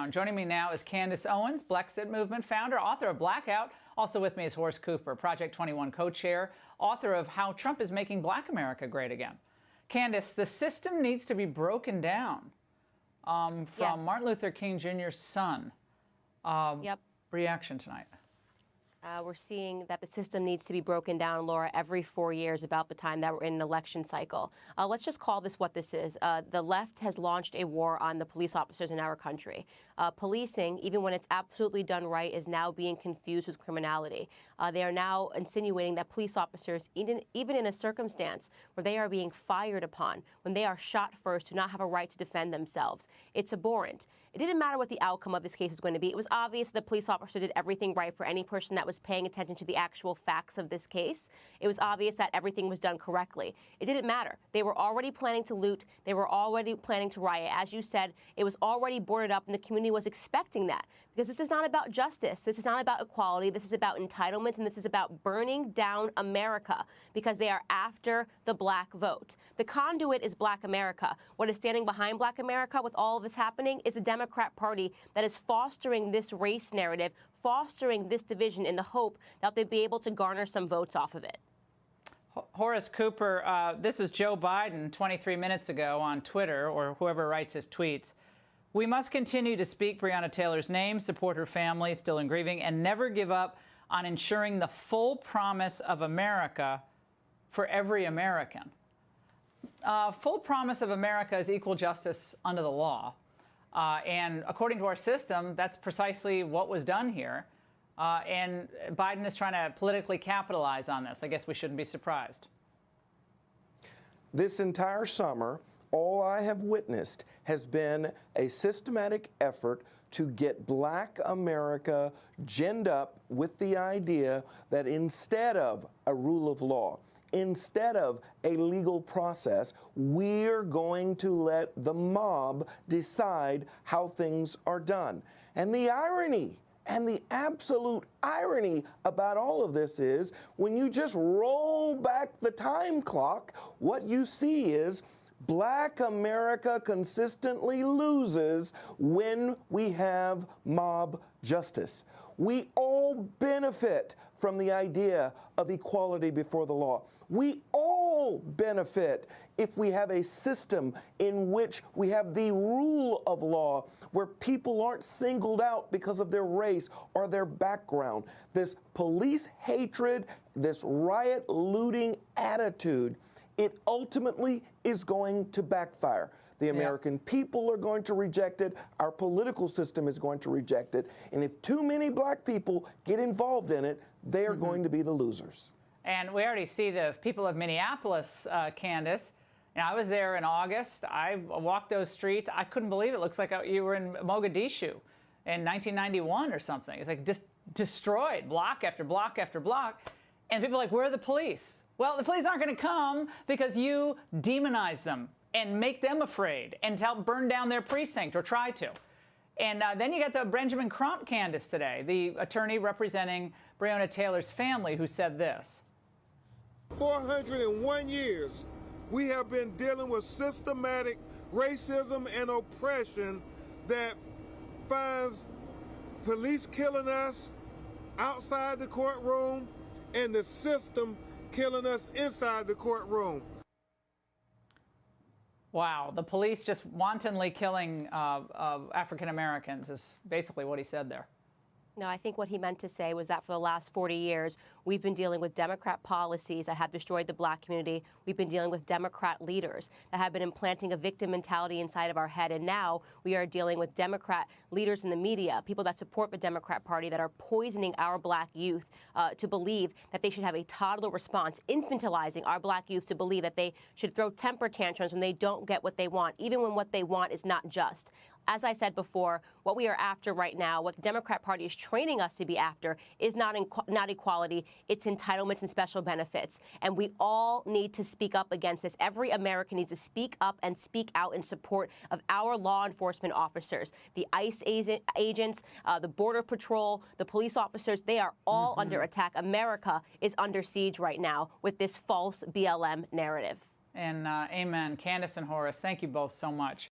Joining me now is Candace Owens, Brexit Movement founder, author of Blackout. Also with me is Horace Cooper, Project 21 co-chair, author of How Trump is Making Black America Great Again. Candace, the system needs to be broken down. From Yes. Martin Luther King Jr.'s son. Yep. Reaction tonight. We're seeing that the system needs to be broken down, Laura, every 4 years about the time that we're in an election cycle. Let's just call this what this is. The left has launched a war on the police officers in our country. Policing, even when it's absolutely done right, is now being confused with criminality. They are now insinuating that police officers, even in a circumstance where they are being fired upon, when they are shot first, do not have a right to defend themselves. It's abhorrent. It didn't matter what the outcome of this case was going to be. It was obvious the police officer did everything right for any person that was paying attention to the actual facts of this case. It was obvious that everything was done correctly. It didn't matter. They were already planning to loot. They were already planning to riot. As you said, it was already boarded up, and the community was expecting that. Because this is not about justice. This is not about equality. This is about entitlements, and this is about burning down America because they are after the black vote. The conduit is Black America. What is standing behind Black America with all of this happening is the Democrat Party that is fostering this race narrative, fostering this division in the hope that they'll be able to garner some votes off of it. Horace Cooper, this was Joe Biden 23 minutes ago on Twitter, or whoever writes his tweets. We must continue to speak Breonna Taylor's name, support her family still in grieving, and never give up on ensuring the full promise of America for every American. Full promise of America is equal justice under the law. And according to our system, that's precisely what was done here. And Biden is trying to politically capitalize on this. I guess we shouldn't be surprised. This entire summer, all I have witnessed has been a systematic effort to get Black America ginned up with the idea that instead of a rule of law, instead of a legal process, we're going to let the mob decide how things are done. And the irony, and the absolute irony about all of this is when you just roll back the time clock, what you see is Black America consistently loses when we have mob justice. We all benefit from the idea of equality before the law. We all benefit if we have a system in which we have the rule of law, where people aren't singled out because of their race or their background. This police hatred, this riot looting attitude, it ultimately is going to backfire. The American people are going to reject it. Our political system is going to reject it. And if too many Black people get involved in it, they are going to be the losers. And we already see the people of Minneapolis, Candace. I was there in August. I walked those streets. I couldn't believe it. It looks like you were in Mogadishu in 1991 or something. It's like just destroyed, block after block after block. And people are like, where are the police? Well, the police aren't going to come because you demonize them and make them afraid and help burn down their precinct or try to. And then you got the Benjamin Crump, Candace, today, the attorney representing Breonna Taylor's family, who said this. 401 years, we have been dealing with systematic racism and oppression that finds police killing us outside the courtroom and the system killing us inside the courtroom. Wow, the police just wantonly killing African Americans is basically what he said there. No, I think what he meant to say was that for the last 40 years, we've been dealing with Democrat policies that have destroyed the Black community. We've been dealing with Democrat leaders that have been implanting a victim mentality inside of our head. And now we are dealing with Democrat leaders in the media, people that support the Democrat Party, that are poisoning our Black youth to believe that they should have a toddler response, infantilizing our Black youth to believe that they should throw temper tantrums when they don't get what they want, even when what they want is not just. As I said before, what we are after right now, what the Democrat Party is training us to be after, is not equality, it's entitlements and special benefits. And we all need to speak up against this. Every American needs to speak up and speak out in support of our law enforcement officers. The ICE agents, the Border Patrol, the police officers, they are all under attack. America is under siege right now with this false BLM narrative. And amen. Candace and Horace, thank you both so much.